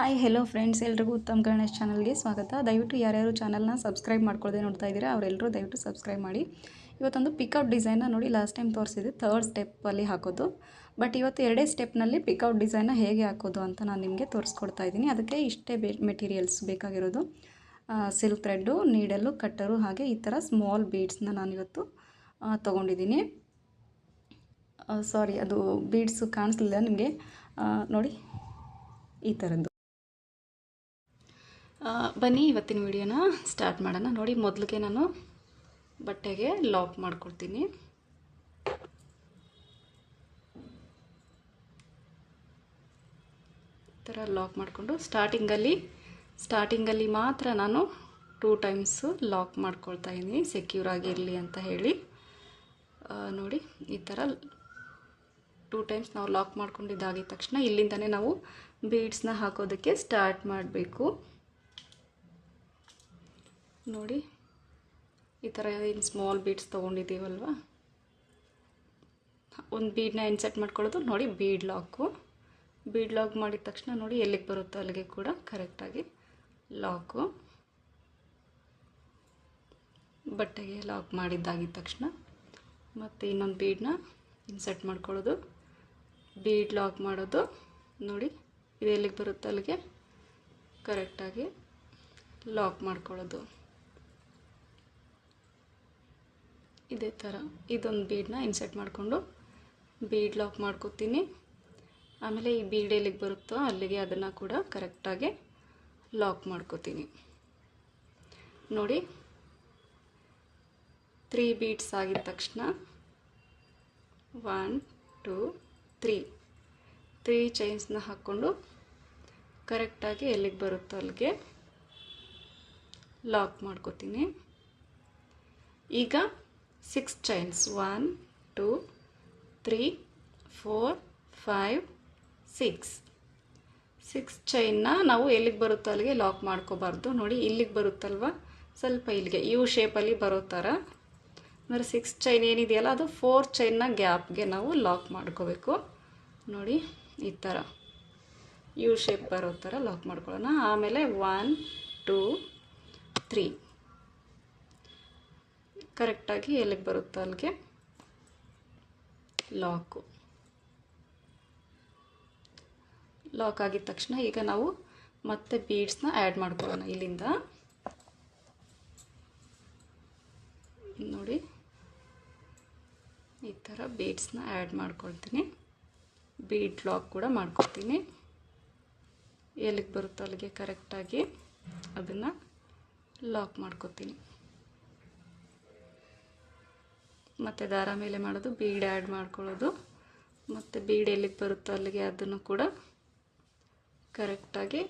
Hi hello friends, ಎಲ್ರಿಗೂ ಉತ್ತಮ್ ಗಣೇಶ್ ಚಾನಲ್ಗೆ ಸ್ವಾಗತ. ದಯವಿಟ್ಟು ಯಾರ್ಯಾರು ಚಾನಲ್ನ ಸಬ್ಸ್ಕ್ರೈಬ್ ಮಾಡ್ಕೊಳ್ಳದೆ ನೋಡ್ತಾ ಇದ್ದೀರಾ ಅವರೆಲ್ಲರೂ ದಯವಿಟ್ಟು ಸಬ್ಸ್ಕ್ರೈಬ್ ಮಾಡಿ. ಇವತ್ತೊಂದು ಪಿಕೌಟ್ ಡಿಸೈನ್ನ ನೋಡಿ, ಲಾಸ್ಟ್ ಟೈಮ್ ತೋರಿಸಿದೆ ಥರ್ಡ್ ಸ್ಟೆಪ್ಪಲ್ಲಿ ಹಾಕೋದು. ಬಟ್ ಇವತ್ತು ಎರಡೇ ಸ್ಟೆಪ್ನಲ್ಲಿ ಪಿಕೌಟ್ ಡಿಸೈನ್ನ ಹೇಗೆ ಹಾಕೋದು ಅಂತ ನಾನು ನಿಮಗೆ ತೋರಿಸ್ಕೊಡ್ತಾ ಇದ್ದೀನಿ. ಅದಕ್ಕೆ ಇಷ್ಟೇ ಮೆಟೀರಿಯಲ್ಸ್ ಬೇಕಾಗಿರೋದು: ಸಿಲ್ಕ್ ಥ್ರೆಡ್ಡು, ನೀಡಲ್ಲು, ಕಟ್ಟರು, ಹಾಗೆ ಈ ಥರ ಸ್ಮಾಲ್ ಬೀಡ್ಸ್ನ ನಾನಿವತ್ತು ತೊಗೊಂಡಿದ್ದೀನಿ. ಸಾರಿ, ಅದು ಬೀಡ್ಸು ಕಾಣಿಸ್ಲಿಲ್ಲ ನಿಮಗೆ. ನೋಡಿ, ಈ ಥರದ್ದು. ಬನ್ನಿ ಇವತ್ತಿನ ವಿಡಿಯೋನ ಸ್ಟಾರ್ಟ್ ಮಾಡೋಣ. ನೋಡಿ, ಮೊದಲಿಗೆ ನಾನು ಬಟ್ಟೆಗೆ ಲಾಕ್ ಮಾಡ್ಕೊಳ್ತೀನಿ. ಈ ಥರ ಲಾಕ್ ಮಾಡಿಕೊಂಡು ಸ್ಟಾರ್ಟಿಂಗಲ್ಲಿ ಮಾತ್ರ ನಾನು 2 ಟೈಮ್ಸು ಲಾಕ್ ಮಾಡ್ಕೊಳ್ತಾ ಇದ್ದೀನಿ, ಸೆಕ್ಯೂರ್ ಆಗಿರಲಿ ಅಂತ ಹೇಳಿ. ನೋಡಿ, ಈ ಥರ 2 ಟೈಮ್ಸ್ ನಾವು ಲಾಕ್ ಮಾಡ್ಕೊಂಡಿದ್ದಾಗಿದ ತಕ್ಷಣ ಇಲ್ಲಿಂದನೇ ನಾವು ಬೀಡ್ಸ್ನ ಹಾಕೋದಕ್ಕೆ ಸ್ಟಾರ್ಟ್ ಮಾಡಬೇಕು. ನೋಡಿ, ಈ ಥರ ಏನು ಸ್ಮಾಲ್ ಬೀಡ್ಸ್ ತೊಗೊಂಡಿದ್ದೀವಲ್ವ, ಒಂದು ಬೀಡನ್ನ ಇನ್ಸರ್ಟ್ ಮಾಡ್ಕೊಳ್ಳೋದು. ನೋಡಿ, ಬೀಡ್ ಲಾಕ್ ಮಾಡಿದ ತಕ್ಷಣ ನೋಡಿ ಎಲ್ಲಿಗೆ ಬರುತ್ತೋ ಅಲ್ಲಿಗೆ ಕೂಡ ಕರೆಕ್ಟಾಗಿ ಲಾಕು. ಬಟ್ಟೆಗೆ ಲಾಕ್ ಮಾಡಿದ್ದಾಗಿದ ತಕ್ಷಣ ಮತ್ತು ಇನ್ನೊಂದು ಬೀಡನ್ನ ಇನ್ಸರ್ಟ್ ಮಾಡ್ಕೊಳ್ಳೋದು, ಬೀಡ್ ಲಾಕ್ ಮಾಡೋದು. ನೋಡಿ, ಇದು ಎಲ್ಲಿಗೆ ಬರುತ್ತೋ ಅಲ್ಲಿಗೆ ಕರೆಕ್ಟಾಗಿ ಲಾಕ್ ಮಾಡ್ಕೊಳ್ಳೋದು. ಇದೇ ಥರ ಇದೊಂದು ಬೀಡನ್ನ ಇನ್ಸರ್ಟ್ ಮಾಡಿಕೊಂಡು ಬೀಡ್ ಲಾಕ್ ಮಾಡ್ಕೋತೀನಿ. ಆಮೇಲೆ ಈ ಬೀಡ್ ಎಲ್ಲಿಗೆ ಬರುತ್ತೋ ಅಲ್ಲಿಗೆ ಅದನ್ನು ಕೂಡ ಕರೆಕ್ಟಾಗಿ ಲಾಕ್ ಮಾಡ್ಕೋತೀನಿ. ನೋಡಿ, 3 ಬೀಡ್ಸ್ ಆಗಿದ ತಕ್ಷಣ 1 2 3 ಚೈನ್ಸ್ನ ಹಾಕ್ಕೊಂಡು ಕರೆಕ್ಟಾಗಿ ಎಲ್ಲಿಗೆ ಬರುತ್ತೋ ಅಲ್ಲಿಗೆ ಲಾಕ್ ಮಾಡ್ಕೋತೀನಿ. ಈಗ 6 ಚೈನ್ಸ್ 1 2 3 4 5 6 ಚೈನ್ನ ನಾವು ಎಲ್ಲಿಗೆ ಬರುತ್ತೋ ಅಲ್ಲಿಗೆ ಲಾಕ್ ಮಾಡ್ಕೋಬಾರ್ದು. ನೋಡಿ, ಇಲ್ಲಿಗೆ ಬರುತ್ತಲ್ವ, ಸ್ವಲ್ಪ ಇಲ್ಲಿಗೆ ಯು ಶೇಪಲ್ಲಿ ಬರೋ ಥರ. ಅಂದರೆ 6 ಚೈನ್ ಏನಿದೆಯಲ್ಲ ಅದು 4 ಚೈನ್ನ ಗ್ಯಾಪ್ಗೆ ನಾವು ಲಾಕ್ ಮಾಡ್ಕೋಬೇಕು. ನೋಡಿ, ಈ ಥರ ಯು ಶೇಪ್ ಬರೋ ಥರ ಲಾಕ್ ಮಾಡ್ಕೊಳ್ಳೋಣ. ಆಮೇಲೆ 1 2 3 ಕರೆಕ್ಟಾಗಿ ಎಲ್ಲಿಗೆ ಬರುತ್ತೋ ಅಲ್ಲಿಗೆ ಲಾಕ್ ಆಗಿದ ತಕ್ಷಣ ಈಗ ನಾವು ಮತ್ತೆ ಬೀಡ್ಸ್ನ ಆ್ಯಡ್ ಮಾಡ್ಕೊಳ್ಳೋಣ. ಇಲ್ಲಿಂದ ನೋಡಿ, ಈ ಥರ ಬೀಡ್ಸ್ನ ಆ್ಯಡ್ ಮಾಡ್ಕೊಳ್ತೀನಿ. ಬೀಡ್ ಲಾಕ್ ಕೂಡ ಮಾಡ್ಕೊಳ್ತೀನಿ. ಎಲ್ಲಿಗೆ ಬರುತ್ತೋ ಅಲ್ಲಿಗೆ ಕರೆಕ್ಟಾಗಿ ಅದನ್ನು ಲಾಕ್ ಮಾಡ್ಕೊತೀನಿ. ಮತ್ತು ದಾರ ಮೇಲೆ ಮಾಡೋದು, ಬೀಡ್ ಆ್ಯಡ್ ಮಾಡ್ಕೊಳ್ಳೋದು, ಮತ್ತು ಬೀಡ್ ಎಲ್ಲಿಗೆ ಬರುತ್ತೋ ಅಲ್ಲಿಗೆ ಅದನ್ನು ಕೂಡ ಕರೆಕ್ಟಾಗಿ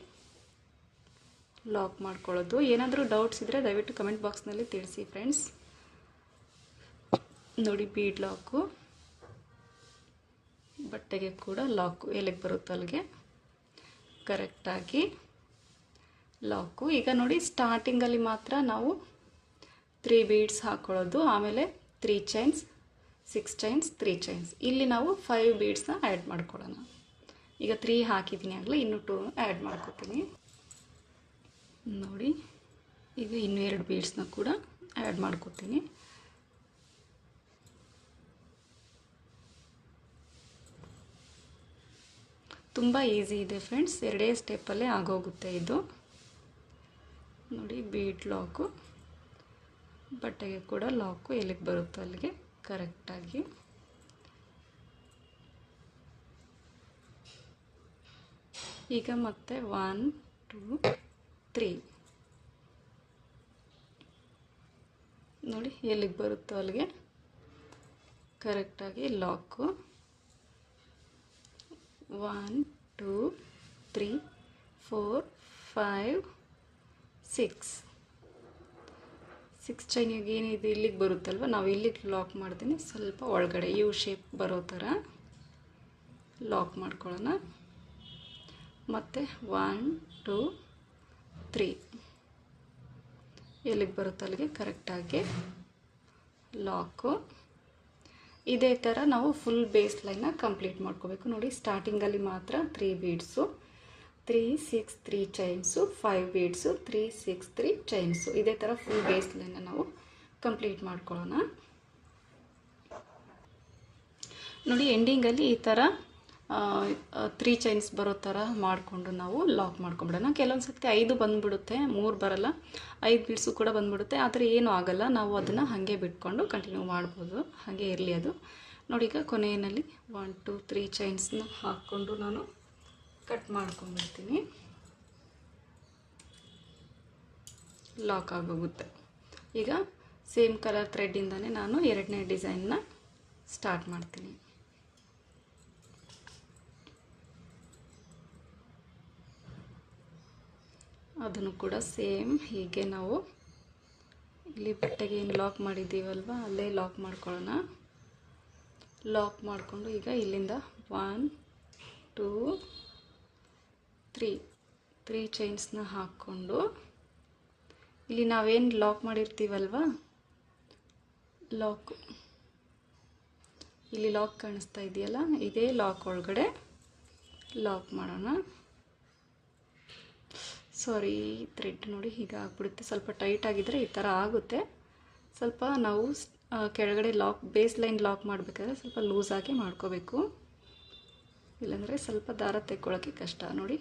ಲಾಕ್ ಮಾಡ್ಕೊಳ್ಳೋದು. ಏನಾದರೂ ಡೌಟ್ಸ್ ಇದ್ದರೆ ದಯವಿಟ್ಟು ಕಮೆಂಟ್ ಬಾಕ್ಸ್ನಲ್ಲಿ ತಿಳಿಸಿ ಫ್ರೆಂಡ್ಸ್. ನೋಡಿ, ಬೀಡ್ ಲಾಕು, ಬಟ್ಟೆಗೆ ಕೂಡ ಲಾಕು, ಎಲ್ಲಿಗೆ ಬರುತ್ತೋ ಅಲ್ಲಿಗೆ ಕರೆಕ್ಟಾಗಿ ಲಾಕು. ಈಗ ನೋಡಿ, ಸ್ಟಾರ್ಟಿಂಗಲ್ಲಿ ಮಾತ್ರ ನಾವು 3 ಬೀಡ್ಸ್ ಹಾಕ್ಕೊಳ್ಳೋದು, ಆಮೇಲೆ 3 ಚೈನ್ಸ್ 6 ಚೈನ್ಸ್ 3 ಚೈನ್ಸ್. ಇಲ್ಲಿ ನಾವು 5 ಬೀಡ್ಸ್ನ ಆ್ಯಡ್ ಮಾಡ್ಕೊಳ್ಳೋಣ. ಈಗ 3 ಹಾಕಿದ್ದೀನಿ ಆಗಲೇ, ಇನ್ನೂ 2 ಆ್ಯಡ್ ಮಾಡ್ಕೊತೀನಿ. ನೋಡಿ, ಈಗ ಇನ್ನೂ 2 ಬೀಡ್ಸ್ನ ಕೂಡ ಆ್ಯಡ್ ಮಾಡ್ಕೊತೀನಿ. ತುಂಬ ಈಸಿ ಇದೆ ಫ್ರೆಂಡ್ಸ್, 2 ಸ್ಟೆಪ್ಪಲ್ಲೇ ಆಗೋಗುತ್ತೆ ಇದು. ನೋಡಿ, ಬೀಡ್ ಲಾಕು, ಬಟ್ಟೆಗೆ ಕೂಡ ಲಾಕು, ಎಲ್ಲಿಗೆ ಬರುತ್ತೋ ಅಲ್ಲಿಗೆ ಕರೆಕ್ಟಾಗಿ. ಈಗ ಮತ್ತೆ 1 2 3 ನೋಡಿ, ಎಲ್ಲಿಗೆ ಬರುತ್ತೋ ಅಲ್ಲಿಗೆ ಕರೆಕ್ಟಾಗಿ ಲಾಕು. 1 2 3 4 5 6 ಚೈನಿಗೆ ಏನಿದೆ ಇಲ್ಲಿಗೆ ಬರುತ್ತಲ್ವ, ನಾವು ಇಲ್ಲಿಗೆ ಲಾಕ್ ಮಾಡ್ತೀನಿ. ಸ್ವಲ್ಪ ಒಳಗಡೆ ಯು ಶೇಪ್ ಬರೋ ಥರ ಲಾಕ್ ಮಾಡ್ಕೊಳ್ಳೋಣ. ಮತ್ತು 1 2 3 ಎಲ್ಲಿಗೆ ಬರುತ್ತೋ ಅಲ್ಲಿಗೆ ಕರೆಕ್ಟಾಗಿ ಲಾಕು. ಇದೇ ಥರ ನಾವು ಫುಲ್ ಬೇಸ್ ಲೈನ್ನ ಕಂಪ್ಲೀಟ್ ಮಾಡ್ಕೋಬೇಕು. ನೋಡಿ, ಸ್ಟಾರ್ಟಿಂಗಲ್ಲಿ ಮಾತ್ರ 3 ಬೀಡ್ಸು, 3 6 3 ಚೈನ್ಸು, 5 ಬೀಡ್ಸು, 3 6 3 ಚೈನ್ಸು. ಇದೇ ಥರ ಫುಲ್ ಬೇಸ್ ಲೈನ್ನ ನಾವು ಕಂಪ್ಲೀಟ್ ಮಾಡ್ಕೊಳ್ಳೋಣ. ನೋಡಿ ಎಂಡಿಂಗಲ್ಲಿ ಈ ಥರ 3 ಚೈನ್ಸ್ ಬರೋ ಥರ ಮಾಡಿಕೊಂಡು ನಾವು ಲಾಕ್ ಮಾಡ್ಕೊಂಬಿಡೋಣ. ಕೆಲವೊಂದು ಸರ್ತಿ 5 ಬಂದುಬಿಡುತ್ತೆ, 3 ಬರಲ್ಲ, 5 ಬೀಡ್ಸು ಕೂಡ ಬಂದುಬಿಡುತ್ತೆ. ಆದರೆ ಏನೂ ಆಗೋಲ್ಲ, ನಾವು ಅದನ್ನು ಹಾಗೆ ಬಿಟ್ಕೊಂಡು ಕಂಟಿನ್ಯೂ ಮಾಡ್ಬೋದು, ಹಾಗೆ ಇರಲಿ ಅದು. ನೋಡಿ ಈಗ ಕೊನೆಯಲ್ಲಿ 1 2 3 ಚೈನ್ಸ್ನ ಹಾಕ್ಕೊಂಡು ನಾನು ಕಟ್ ಮಾಡ್ಕೊಂಡ್ಬಿಡ್ತೀನಿ. ಲಾಕ್ ಆಗೋಗುತ್ತೆ. ಈಗ ಸೇಮ್ ಕಲರ್ ಥ್ರೆಡ್ಡಿಂದನೇ ನಾನು ಎರಡನೇ ಡಿಸೈನ್ನ ಸ್ಟಾರ್ಟ್ ಮಾಡ್ತೀನಿ. ಅದನ್ನು ಕೂಡ ಸೇಮ್ ಹೀಗೆ ನಾವು ಇಲ್ಲಿ ಬಟ್ಟೆಗೆ ಏನು ಲಾಕ್ ಮಾಡಿದ್ದೀವಲ್ವ ಅಲ್ಲೇ ಲಾಕ್ ಮಾಡ್ಕೊಳ್ಳೋಣ. ಲಾಕ್ ಮಾಡಿಕೊಂಡು ಈಗ ಇಲ್ಲಿಂದ 1 2 3 ಚೈನ್ಸ್ನ ಹಾಕ್ಕೊಂಡು ಇಲ್ಲಿ ನಾವೇನು ಲಾಕ್ ಮಾಡಿರ್ತೀವಲ್ವ ಲಾಕ್, ಇಲ್ಲಿ ಲಾಕ್ ಕಾಣಿಸ್ತಾ ಇದೆಯಲ್ಲ, ಇದೇ ಲಾಕ್ ಒಳಗಡೆ ಲಾಕ್ ಮಾಡೋಣ. ಸಾರಿ, ಥ್ರೆಡ್ ನೋಡಿ ಹೀಗೆ ಆಗ್ಬಿಡುತ್ತೆ. ಸ್ವಲ್ಪ ಟೈಟ್ ಆಗಿದ್ದರೆ ಈ ಥರ ಆಗುತ್ತೆ. ಸ್ವಲ್ಪ ನಾವು ಕೆಳಗಡೆ ಲಾಕ್ ಬೇಸ್ ಲೈನ್ ಲಾಕ್ ಮಾಡಬೇಕಾದ್ರೆ ಸ್ವಲ್ಪ ಲೂಸಾಗಿ ಮಾಡ್ಕೋಬೇಕು, ಇಲ್ಲಾಂದರೆ ಸ್ವಲ್ಪ ದಾರ ತೆಕ್ಕೊಳ್ಳೋಕ್ಕೆ ಕಷ್ಟ. ನೋಡಿ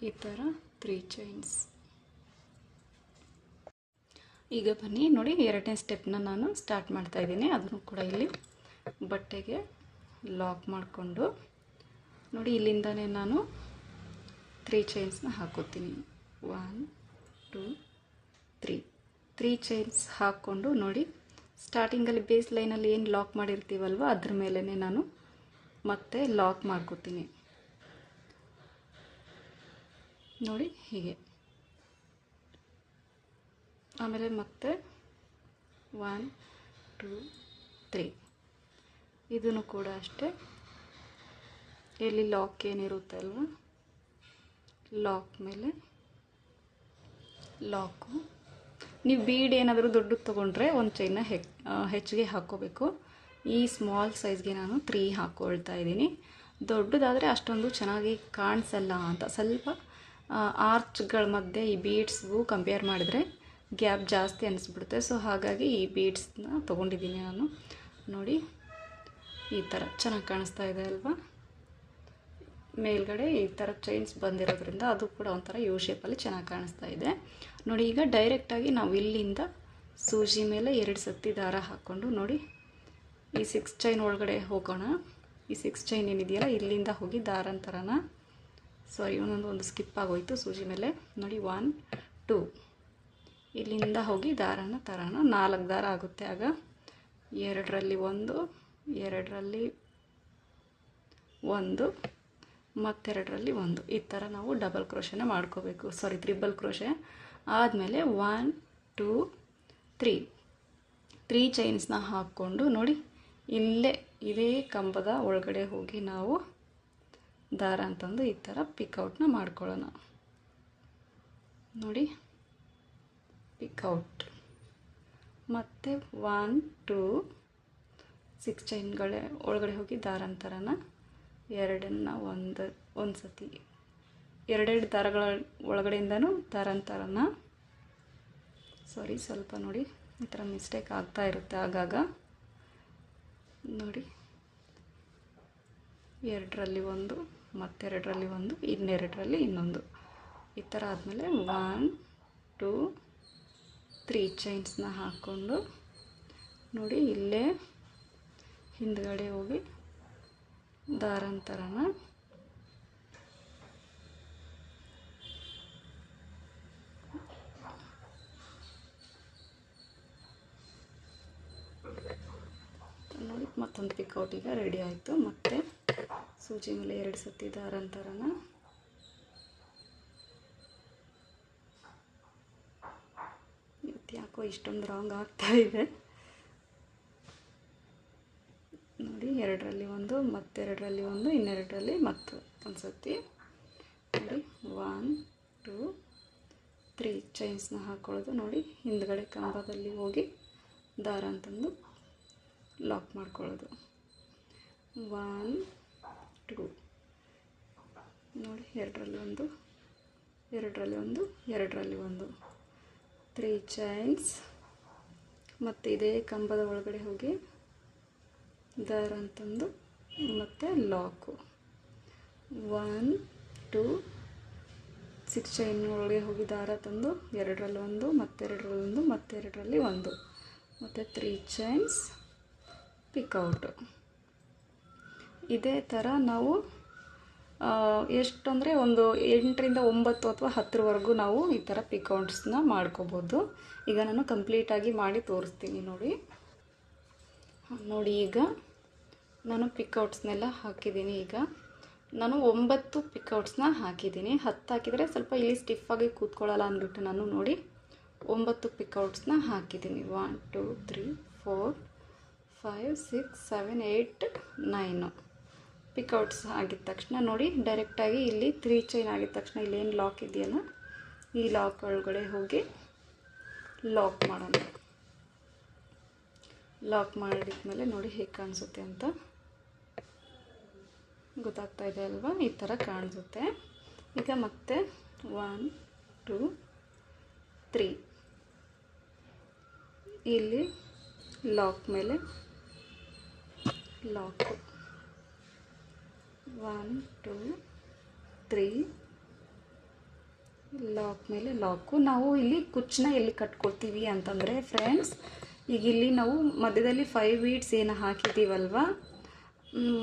ಈ ಥರ 3 ಚೈನ್ಸ್. ಈಗ ಬನ್ನಿ ನೋಡಿ ಎರಡನೇ ಸ್ಟೆಪ್ನ ನಾನು ಸ್ಟಾರ್ಟ್ ಮಾಡ್ತಾಯಿದ್ದೀನಿ. ಅದನ್ನು ಕೂಡ ಇಲ್ಲಿ ಬಟ್ಟೆಗೆ ಲಾಕ್ ಮಾಡಿಕೊಂಡು ನೋಡಿ ಇಲ್ಲಿಂದನೇ ನಾನು 3 ಚೈನ್ಸ್ನ ಹಾಕೋತೀನಿ. 1 2 3 ಚೈನ್ಸ್ ಹಾಕ್ಕೊಂಡು ನೋಡಿ ಸ್ಟಾರ್ಟಿಂಗಲ್ಲಿ ಬೇಸ್ ಲೈನಲ್ಲಿ ಏನು ಲಾಕ್ ಮಾಡಿರ್ತೀವಲ್ವ ಅದ್ರ ಮೇಲೇ ನಾನು ಮತ್ತೆ ಲಾಕ್ ಮಾಡ್ಕೋತೀನಿ. ನೋಡಿ ಹೀಗೆ. ಆಮೇಲೆ ಮತ್ತೆ 1 2 3 ಇದನ್ನು ಕೂಡ ಅಷ್ಟೇ ಎಲ್ಲಿ ಲಾಕ್ ಏನಿರುತ್ತೆ ಅಲ್ವ ಲಾಕ್ ಮೇಲೆ ಲಾಕು. ನೀವು ಬೀಡ್ ಏನಾದರೂ ದೊಡ್ಡದು ತೊಗೊಂಡ್ರೆ ಒಂದು ಚೈನ್ನ ಹೆಚ್ಚಿಗೆ ಹಾಕ್ಕೋಬೇಕು. ಈ ಸ್ಮಾಲ್ ಸೈಜ್ಗೆ ನಾನು 3 ಹಾಕ್ಕೊಳ್ತಾ ಇದ್ದೀನಿ. ದೊಡ್ಡದಾದರೆ ಅಷ್ಟೊಂದು ಚೆನ್ನಾಗಿ ಕಾಣಿಸಲ್ಲ ಅಂತ, ಸ್ವಲ್ಪ ಆರ್ಚ್ಗಳ ಮಧ್ಯೆ ಈ ಬೀಡ್ಸ್ಗೂ ಕಂಪೇರ್ ಮಾಡಿದ್ರೆ ಗ್ಯಾಪ್ ಜಾಸ್ತಿ ಅನಿಸ್ಬಿಡುತ್ತೆ. ಸೊ ಹಾಗಾಗಿ ಈ ಬೀಡ್ಸ್ನ ತೊಗೊಂಡಿದ್ದೀನಿ ನಾನು. ನೋಡಿ ಈ ಥರ ಚೆನ್ನಾಗಿ ಕಾಣಿಸ್ತಾ ಇದೆ ಅಲ್ವಾ. ಮೇಲ್ಗಡೆ ಈ ಥರ ಚೈನ್ಸ್ ಬಂದಿರೋದ್ರಿಂದ ಅದು ಕೂಡ ಒಂಥರ ಯು ಶೇಪಲ್ಲಿ ಚೆನ್ನಾಗಿ ಕಾಣಿಸ್ತಾ ಇದೆ. ನೋಡಿ ಈಗ ಡೈರೆಕ್ಟಾಗಿ ನಾವು ಇಲ್ಲಿಂದ ಸೂಜಿ ಮೇಲೆ 2 ಸತಿ ದಾರ ಹಾಕ್ಕೊಂಡು ನೋಡಿ ಈ 6 ಚೈನ್ ಒಳಗಡೆ ಹೋಗೋಣ. ಈ 6 ಚೈನ್ ಏನಿದೆಯಲ್ಲ ಇಲ್ಲಿಂದ ಹೋಗಿ ದಾರಂತರನ, ಸಾರಿ ಒಂದು ಸ್ಕಿಪ್ ಆಗೋಯ್ತು ಸೂಜಿ ಮೇಲೆ. ನೋಡಿ 1 2 ಇಲ್ಲಿಂದ ಹೋಗಿ ದಾರನ ತರೋಣ. 4 ದಾರ ಆಗುತ್ತೆ ಆಗ. 2ರಲ್ಲಿ 1 2ರಲ್ಲಿ 1 ಮತ್ತೆರಡರಲ್ಲಿ 1 ಈ ಥರ ನಾವು ಡಬಲ್ ಕ್ರೋಶೆನ ಮಾಡ್ಕೋಬೇಕು, ಸಾರಿ ತ್ರಿಬಲ್ ಕ್ರೋಶೆ. ಆದಮೇಲೆ 1 2 3 ಚೈನ್ಸ್ನ ಹಾಕ್ಕೊಂಡು ನೋಡಿ ಇಲ್ಲೇ ಇದೇ ಕಂಬದ ಒಳಗಡೆ ಹೋಗಿ ನಾವು ದಾರ ಅಂತಂದು ಈ ಥರ ಪಿಕ್ಔಟ್ನ ಮಾಡ್ಕೊಳ್ಳೋಣ. ನೋಡಿ ಪಿಕ್ಔಟ್. ಮತ್ತು 1 2 6 ಚೈನ್ಗಳ ಒಳಗಡೆ ಹೋಗಿ ದಾರ ಅಂತಾರನ ಎರಡನ್ನು ಒಂದು ಸತಿ 2 ದಾರಗಳ ಒಳಗಡೆಯಿಂದನೂ ದಾರಂತರನ, ಸಾರಿ ಸ್ವಲ್ಪ ನೋಡಿ ಈ ಥರ ಮಿಸ್ಟೇಕ್ ಆಗ್ತಾ ಇರುತ್ತೆ ಆಗಾಗ. ನೋಡಿ 2ರಲ್ಲಿ 1 ಮತ್ತೆರಡರಲ್ಲಿ 1 ಇನ್ನೆರಡರಲ್ಲಿ ಇನ್ನೊಂದು ಈ ಥರ ಆದಮೇಲೆ 1 2 3 ಚೈನ್ಸ್ನ ಹಾಕ್ಕೊಂಡು ನೋಡಿ ಇಲ್ಲೇ ಹಿಂದ್ಗಡೆ ಹೋಗಿ ದಾರಂತರನ ನೋಡಿ ಮತ್ತೊಂದು ಪಿಕ್ಔಟ್ ಈಗ ರೆಡಿ ಆಯಿತು. ಮತ್ತು ಸೂಜಿ ಮೇಲೆ 2 ಸತಿ ದಾರಂತರನ ಇವತ್ತು ಯಾಕೋ ಇಷ್ಟೊಂದು ರಾಂಗ್ ಆಗ್ತಾ ಇದೆ. ನೋಡಿ 2ರಲ್ಲಿ 1 ಮತ್ತೆರಡರಲ್ಲಿ 1 ಇನ್ನೆರಡರಲ್ಲಿ ಮತ್ತು ಒಂದು ಸತಿ ನೋಡಿ 1 2 3 ಚೈನ್ಸ್ನ ಹಾಕ್ಕೊಳ್ಳೋದು. ನೋಡಿ ಹಿಂದ್ಗಡೆ ಕಂಬದಲ್ಲಿ ಹೋಗಿ ದಾರ ಅಂತಂದು ಲಾಕ್ ಮಾಡ್ಕೊಳ್ಳೋದು. 1 2 ನೋಡಿ, ಎರಡರಲ್ಲಿ ಒಂದು, ಎರಡರಲ್ಲಿ ಒಂದು, ಎರಡರಲ್ಲಿ ಒಂದು, 3 ಚೈನ್ಸ್. ಮತ್ತು ಇದೇ ಕಂಬದ ಒಳಗಡೆ ಹೋಗಿ ದಾರ ಅಂತಂದು ಮತ್ತು ಲಾಕು 1 2 6 ಚೈನ್ ಒಳಗೆ ಹೋಗಿ ದಾರ ತಂದು ಎರಡರಲ್ಲಿ ಒಂದು, ಮತ್ತೆರಡರಲ್ಲಿ ಒಂದು, ಮತ್ತೆರಡರಲ್ಲಿ ಒಂದು, ಮತ್ತು 3 ಚೈನ್ಸ್ ಪಿಕೌಟು. ಇದೇ ಥರ ನಾವು ಎಷ್ಟು ಅಂದರೆ ಒಂದು 8ರಿಂದ 9 ಅಥವಾ 10ವರೆಗೂ ನಾವು ಈ ಥರ ಪಿಕೌಟ್ಸ್ನ ಮಾಡ್ಕೋಬೋದು. ಈಗ ನಾನು ಕಂಪ್ಲೀಟಾಗಿ ಮಾಡಿ ತೋರಿಸ್ತೀನಿ ನೋಡಿ. ನೋಡಿ, ಈಗ ನಾನು ಪಿಕೌಟ್ಸ್ನೆಲ್ಲ ಹಾಕಿದ್ದೀನಿ. ಈಗ ನಾನು 9 ಪಿಕೌಟ್ಸ್ನ ಹಾಕಿದ್ದೀನಿ. 10 ಹಾಕಿದರೆ ಸ್ವಲ್ಪ ಇಲ್ಲಿ ಸ್ಟಿಫಾಗಿ ಕೂತ್ಕೊಳ್ಳಲ್ಲ ಅಂದ್ಬಿಟ್ಟು ನಾನು ನೋಡಿ 9 ಪಿಕೌಟ್ಸ್ನ ಹಾಕಿದ್ದೀನಿ. 1 2 3 4 5 6 7 8 9 ಪಿಕೌಟ್ಸ್ ಆಗಿದ ತಕ್ಷಣ ನೋಡಿ, ಡೈರೆಕ್ಟಾಗಿ ಇಲ್ಲಿ 3 ಚೈನ್ ಆಗಿದ ತಕ್ಷಣ ಇಲ್ಲೇನು ಲಾಕ್ ಇದೆಯಲ್ಲ, ಈ ಲಾಕ್ ಒಳಗಡೆ ಹೋಗಿ ಲಾಕ್ ಮಾಡೋಣ. ಲಾಕ್ ಮಾಡಿದ್ಮೇಲೆ ನೋಡಿ ಹೇಗೆ ಕಾಣಿಸುತ್ತೆ ಅಂತ ಗೊತ್ತಾಗ್ತಾ ಇದೆ ಅಲ್ವಾ? ಈ ಥರ ಕಾಣಿಸುತ್ತೆ. ಈಗ ಮತ್ತೆ 1 2 3 ಇಲ್ಲಿ ಲಾಕ್ ಮೇಲೆ ಲಾಕು 1 2 3 ಲಾಕ್ ಮೇಲೆ ಲಾಕು. ನಾವು ಇಲ್ಲಿ ಕುಚ್ಚನ್ನ ಎಲ್ಲಿ ಕಟ್ಕೊಳ್ತೀವಿ ಅಂತಂದರೆ ಫ್ರೆಂಡ್ಸ್, ಈಗ ಇಲ್ಲಿ ನಾವು ಮಧ್ಯದಲ್ಲಿ 5 ಬೀಡ್ಸ್ ಏನು ಹಾಕಿದ್ದೀವಲ್ವ,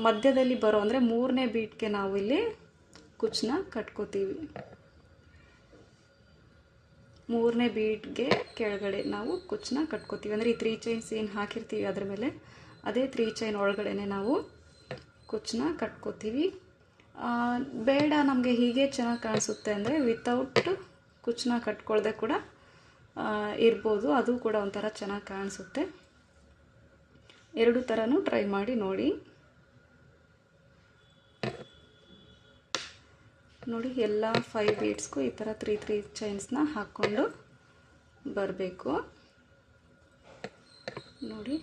ಮಧ್ಯದಲ್ಲಿ ಬರೋ ಅಂದರೆ 3ನೇ ಬೀಟ್ಗೆ ನಾವು ಇಲ್ಲಿ ಕುಚ್ಚನ್ನ ಕಟ್ಕೋತೀವಿ. 3ನೇ ಬೀಟ್ಗೆ ಕೆಳಗಡೆ ನಾವು ಕುಚ್ಚನ್ನ ಕಟ್ಕೋತೀವಿ. ಅಂದರೆ ಈ 3 ಚೈನ್ಸ್ ಏನು ಹಾಕಿರ್ತೀವಿ ಅದ್ರ ಮೇಲೆ ಅದೇ 3 ಚೈನ್ ಒಳಗಡೆನೆ ನಾವು ಕುಚ್ಚನ್ನ ಕಟ್ಕೋತೀವಿ. ಬೇಡ ನಮಗೆ ಹೀಗೆ ಚೆನ್ನಾಗಿ ಕಾಣಿಸುತ್ತೆ ಅಂದರೆ ವಿತೌಟ್ ಕುಚ್ಚನ್ನ ಕಟ್ಕೊಳ್ದೆ ಕೂಡ ಇರ್ಬೋದು, ಅದು ಕೂಡ ಒಂಥರ ಚೆನ್ನಾಗಿ ಕಾಣಿಸುತ್ತೆ. ಎರಡು ಥರನೂ ಟ್ರೈ ಮಾಡಿ ನೋಡಿ. ನೋಡಿ, ಎಲ್ಲ 5 ಬೀಡ್ಸ್ಗೂ ಈ ಥರ 3 ಚೈನ್ಸ್ನ ಹಾಕ್ಕೊಂಡು ಬರಬೇಕು. ನೋಡಿ,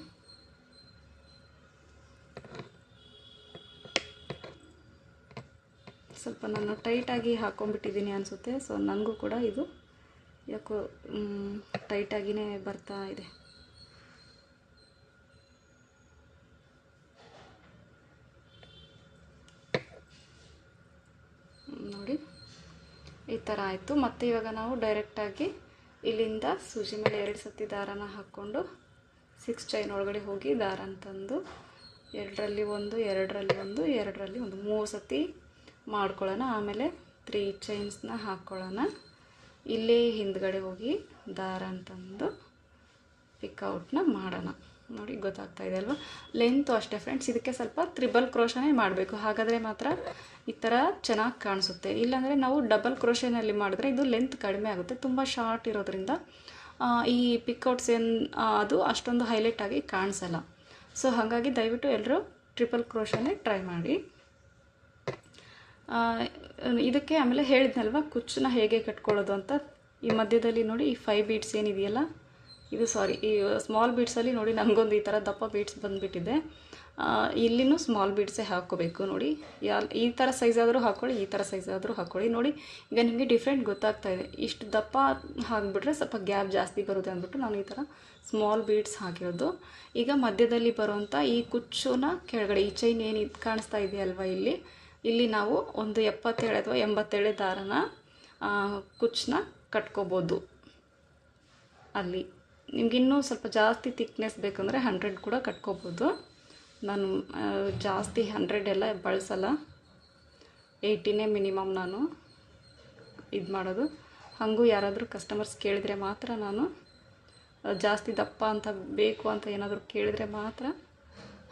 ಸ್ವಲ್ಪ ನಾನು ಟೈಟಾಗಿ ಹಾಕ್ಕೊಂಡ್ಬಿಟ್ಟಿದ್ದೀನಿ ಅನಿಸುತ್ತೆ. ಸೊ ನನಗೂ ಕೂಡ ಇದು ಯಾಕೋ ಟೈಟಾಗಿಯೇ ಬರ್ತಾ ಇದೆ. ನೋಡಿ, ಈ ಥರ ಆಯಿತು. ಮತ್ತು ಇವಾಗ ನಾವು ಡೈರೆಕ್ಟಾಗಿ ಇಲ್ಲಿಂದ ಸೂಜಿ ಮೇಲೆ 2 ಸತಿ ದಾರನ ಹಾಕ್ಕೊಂಡು 6 ಚೈನ್ ಒಳಗಡೆ ಹೋಗಿ ದಾರ ಅಂತಂದು ಎರಡರಲ್ಲಿ ಒಂದು, ಎರಡರಲ್ಲಿ ಒಂದು, ಎರಡರಲ್ಲಿ ಒಂದು 3 ಸತಿ ಮಾಡ್ಕೊಳ್ಳೋಣ. ಆಮೇಲೆ 3 ಚೈನ್ಸ್ನ ಹಾಕ್ಕೊಳ್ಳೋಣ. ಇಲ್ಲೇ ಹಿಂದ್ಗಡೆ ಹೋಗಿ ದಾರ ಅಂತಂದು ಪಿಕೌಟ್ನ ಮಾಡೋಣ. ನೋಡಿ, ಗೊತ್ತಾಗ್ತಾ ಇದೆ ಅಲ್ವಾ? ಲೆಂತು ಅಷ್ಟೇ ಫ್ರೆಂಡ್ಸ್, ಇದಕ್ಕೆ ಸ್ವಲ್ಪ ತ್ರಿಬಲ್ ಕ್ರೋಶನೇ ಮಾಡಬೇಕು, ಹಾಗಾದರೆ ಮಾತ್ರ ಈ ಥರ ಚೆನ್ನಾಗಿ ಕಾಣಿಸುತ್ತೆ. ಇಲ್ಲಾಂದರೆ ನಾವು ಡಬಲ್ ಕ್ರೋಶನಲ್ಲಿ ಮಾಡಿದ್ರೆ ಇದು ಲೆಂತ್ ಕಡಿಮೆ ಆಗುತ್ತೆ. ತುಂಬ ಶಾರ್ಟ್ ಇರೋದ್ರಿಂದ ಈ ಪಿಕೌಟ್ಸ್ ಅದು ಅಷ್ಟೊಂದು ಹೈಲೈಟಾಗಿ ಕಾಣಿಸಲ್ಲ. ಸೊ ಹಾಗಾಗಿ ದಯವಿಟ್ಟು ಎಲ್ಲರೂ ಟ್ರಿಪಲ್ ಕ್ರೋಶನೇ ಟ್ರೈ ಮಾಡಿ. ಇದಕ್ಕೆ ಆಮೇಲೆ ಹೇಳಿದ್ನಲ್ವ ಕುಚ್ಚನ್ನ ಹೇಗೆ ಕಟ್ಕೊಳ್ಳೋದು ಅಂತ. ಈ ಮಧ್ಯದಲ್ಲಿ ನೋಡಿ, ಈ 5 ಬೀಡ್ಸ್ ಏನಿದೆಯಲ್ಲ, ಇದು ಈ ಸ್ಮಾಲ್ ಬೀಡ್ಸಲ್ಲಿ ನೋಡಿ ನನಗೊಂದು ಈ ಥರ ದಪ್ಪ ಬೀಡ್ಸ್ ಬಂದುಬಿಟ್ಟಿದೆ. ಇಲ್ಲಿನೂ ಸ್ಮಾಲ್ ಬೀಡ್ಸೇ ಹಾಕ್ಕೋಬೇಕು. ನೋಡಿ, ಈ ಥರ ಸೈಜ್ ಆದರೂ ಹಾಕ್ಕೊಳ್ಳಿ, ಈ ಥರ ಸೈಜ್ ಆದರೂ ಹಾಕ್ಕೊಳ್ಳಿ. ನೋಡಿ, ಈಗ ನಿಮಗೆ ಡಿಫ್ರೆಂಟ್ ಗೊತ್ತಾಗ್ತಾ ಇದೆ. ಇಷ್ಟು ದಪ್ಪ ಹಾಕಿಬಿಟ್ರೆ ಸ್ವಲ್ಪ ಗ್ಯಾಪ್ ಜಾಸ್ತಿ ಬರುತ್ತೆ ಅಂದ್ಬಿಟ್ಟು ನಾನು ಈ ಥರ ಸ್ಮಾಲ್ ಬೀಡ್ಸ್ ಹಾಕಿರೋದು. ಈಗ ಮಧ್ಯದಲ್ಲಿ ಬರುವಂಥ ಈ ಕುಚ್ಚುನ ಕೆಳಗಡೆ ಈ ಚೈನ್ ಏನು ಕಾಣಿಸ್ತಾ ಇದೆಯಲ್ವ, ಇಲ್ಲಿ ನಾವು ಒಂದು 77 ಅಥವಾ 87 ದಾರನ ಕುಚ್ಚನ್ನ ಕಟ್ಕೋಬೋದು. ಅಲ್ಲಿ ನಿಮಗಿನ್ನೂ ಸ್ವಲ್ಪ ಜಾಸ್ತಿ ಥಿಕ್ನೆಸ್ ಬೇಕಂದರೆ 100 ಕೂಡ ಕಟ್ಕೋಬೋದು. ನಾನು ಜಾಸ್ತಿ 100 ಎಲ್ಲ ಬಳಸಲ್ಲ, 80ನೇ ಮಿನಿಮಮ್ ನಾನು ಇದು ಮಾಡೋದು. ಹಾಗೂ ಯಾರಾದರೂ ಕಸ್ಟಮರ್ಸ್ ಕೇಳಿದರೆ ಮಾತ್ರ ನಾನು ಜಾಸ್ತಿ ದಪ್ಪ ಅಂತ ಬೇಕು ಅಂತ ಏನಾದರೂ ಕೇಳಿದರೆ ಮಾತ್ರ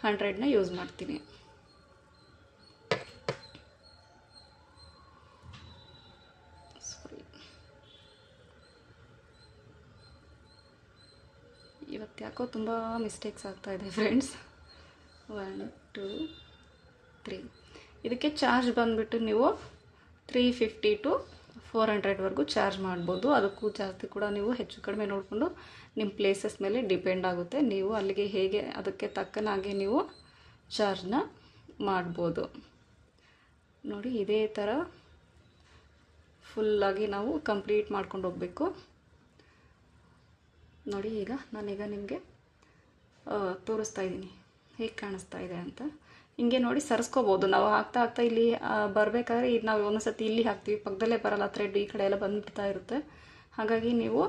100ನ ಯೂಸ್ ಮಾಡ್ತೀನಿ. ಇವತ್ತು ಯಾಕೋ ತುಂಬ ಮಿಸ್ಟೇಕ್ಸ್ ಆಗ್ತಾಯಿದೆ ಫ್ರೆಂಡ್ಸ್. 1 2 3 ಇದಕ್ಕೆ ಚಾರ್ಜ್ ಬಂದುಬಿಟ್ಟು ನೀವು 350 to 400ವರೆಗೂ ಚಾರ್ಜ್ ಮಾಡ್ಬೋದು. ಅದಕ್ಕೂ ಜಾಸ್ತಿ ಕೂಡ ನೀವು ಹೆಚ್ಚು ಕಡಿಮೆ ನೋಡಿಕೊಂಡು ನಿಮ್ಮ ಪ್ಲೇಸಸ್ ಮೇಲೆ ಡಿಪೆಂಡ್ ಆಗುತ್ತೆ. ನೀವು ಅಲ್ಲಿಗೆ ಹೇಗೆ ಅದಕ್ಕೆ ತಕ್ಕನಾಗೆ ನೀವು ಚಾರ್ಜ್ನ ಮಾಡ್ಬೋದು. ನೋಡಿ, ಇದೇ ಥರ ಫುಲ್ಲಾಗಿ ನಾವು ಕಂಪ್ಲೀಟ್ ಮಾಡ್ಕೊಂಡು ಹೋಗಬೇಕು. ನೋಡಿ ನಾನೀಗ ನಿಮಗೆ ತೋರಿಸ್ತಾ ಇದ್ದೀನಿ ಹೇಗೆ ಕಾಣಿಸ್ತಾ ಇದೆ ಅಂತ. ಹಿಂಗೆ ನೋಡಿ ಸರಿಸ್ಕೋಬೋದು. ನಾವು ಹಾಕ್ತಾ ಇಲ್ಲಿ ಬರಬೇಕಾದ್ರೆ ಇದು ನಾವು ಒಂದೊಂದ್ಸತಿ ಇಲ್ಲಿ ಹಾಕ್ತೀವಿ, ಪಕ್ಕದಲ್ಲೇ ಬರಲ್ಲ, ಥ್ರೆಡ್ ಈ ಕಡೆ ಎಲ್ಲ ಬಂದುಬಿಡ್ತಾ ಇರುತ್ತೆ. ಹಾಗಾಗಿ ನೀವು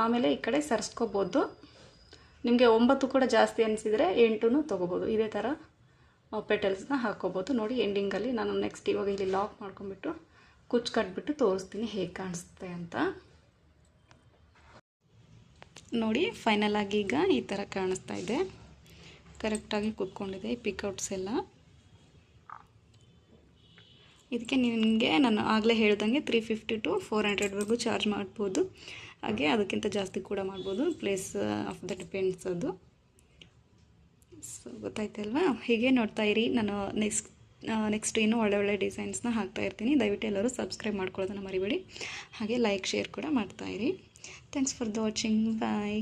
ಆಮೇಲೆ ಈ ಕಡೆ ಸರಿಸ್ಕೋಬೋದು. ನಿಮಗೆ 9 ಕೂಡ ಜಾಸ್ತಿ ಅನಿಸಿದರೆ 8 ತೊಗೋಬೋದು. ಇದೇ ಥರ ಪೆಟಲ್ಸ್ನ ಹಾಕ್ಕೋಬೋದು. ನೋಡಿ ಎಂಡಿಂಗಲ್ಲಿ ನಾನು ನೆಕ್ಸ್ಟ್ ಇವಾಗ ಇಲ್ಲಿ ಲಾಕ್ ಮಾಡ್ಕೊಂಬಿಟ್ಟು ಕುಚ್ಚು ಕಟ್ಬಿಟ್ಟು ತೋರಿಸ್ತೀನಿ ಹೇಗೆ ಕಾಣಿಸುತ್ತೆ ಅಂತ. ನೋಡಿ ಫೈನಲ್ ಆಗಿ ಈಗ ಈ ಥರ ಕಾಣಿಸ್ತಾ ಇದೆ. ಕರೆಕ್ಟಾಗಿ ಕೂತ್ಕೊಂಡಿದೆ ಈ ಪಿಕೌಟ್ಸ್ ಎಲ್ಲ. ಇದಕ್ಕೆ ನಿಮಗೆ ನಾನು ಆಗಲೇ ಹೇಳ್ದಂಗೆ 350 to 400ವರೆಗೂ ಚಾರ್ಜ್ ಮಾಡ್ಬೋದು. ಹಾಗೆ ಅದಕ್ಕಿಂತ ಜಾಸ್ತಿ ಕೂಡ ಮಾಡ್ಬೋದು. ಪ್ಲೇಸ್ ಆಫ್ ದ ಡಿಪೆಂಡ್ಸ್ ಅದು. ಸೊ ಗೊತ್ತಾಯ್ತಲ್ವಾ? ಹೀಗೆ ನೋಡ್ತಾ ಇರಿ. ನಾನು ನೆಕ್ಸ್ಟ್ ಇನ್ನೂ ಒಳ್ಳೆ ಡಿಸೈನ್ಸ್ನ ಹಾಕ್ತಾಯಿರ್ತೀನಿ. ದಯವಿಟ್ಟು ಎಲ್ಲರೂ ಸಬ್ಸ್ಕ್ರೈಬ್ ಮಾಡ್ಕೊಳ್ಳೋದನ್ನು ಮರಿಬೇಡಿ. ಹಾಗೆ ಲೈಕ್ ಶೇರ್ ಕೂಡ ಮಾಡ್ತಾಯಿರಿ. Thanks for the watching. Bye.